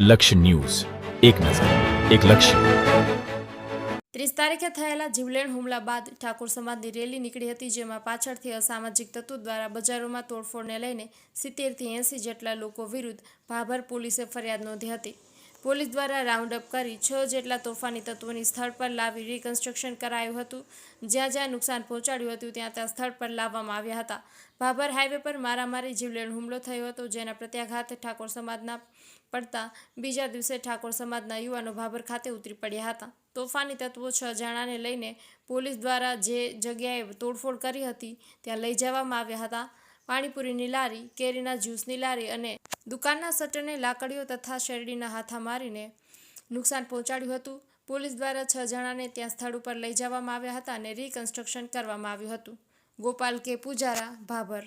લક્ષ્ય ન્યૂઝ, એક નજર, એક લક્ષ્ય. 30 તારીખે થયેલા જીવલેણ હુમલા બાદ ઠાકોર સમાજની રેલી નીકળી હતી, જેમાં પાછળથી અસામાજિક તત્વો દ્વારા બજારોમાં તોડફોડને લઈને 70 થી 80 જેટલા લોકો વિરુદ્ધ ભાભર પોલીસે ફરિયાદ નોંધી હતી. પોલીસ દ્વારા રાઉન્ડ અપ કરી 6 જેટલા તોફાની તત્વોની સ્થળ પર લાવી રિકન્સ્ટ્રક્શન કરાયું હતું. જ્યાં જ્યાં નુકસાન પહોંચાડ્યું હતું ત્યાં સ્થળ પર લાવવામાં આવ્યા હતા. ભાભર હાઈવે પર મારામારી જીવલેણ હુમલો થયો હતો, જેના પ્રત્યાઘાત ઠાકોર સમાજના પડતા બીજા દિવસે ઠાકોર સમાજના યુવાનો ભાભર ખાતે ઉતરી પડ્યા હતા. તોફાની તત્વો 6 જણાને લઈને પોલીસ દ્વારા જે જગ્યાએ તોડફોડ કરી હતી ત્યાં લઈ જવામાં આવ્યા હતા. પાણીપુરીની લારી, કેરીના જ્યુસની લારી અને દુકાનના શટરને લાકડીઓ તથા શેરડીના હાથા મારીને નુકસાન પહોંચાડ્યું હતું. પોલીસ દ્વારા 6 જણાને ત્યાં સ્થળ ઉપર લઈ જવામાં આવ્યા હતા અને રિકન્સ્ટ્રક્શન કરવામાં આવ્યું હતું. ગોપાલ કે પૂજારા, ભાભર.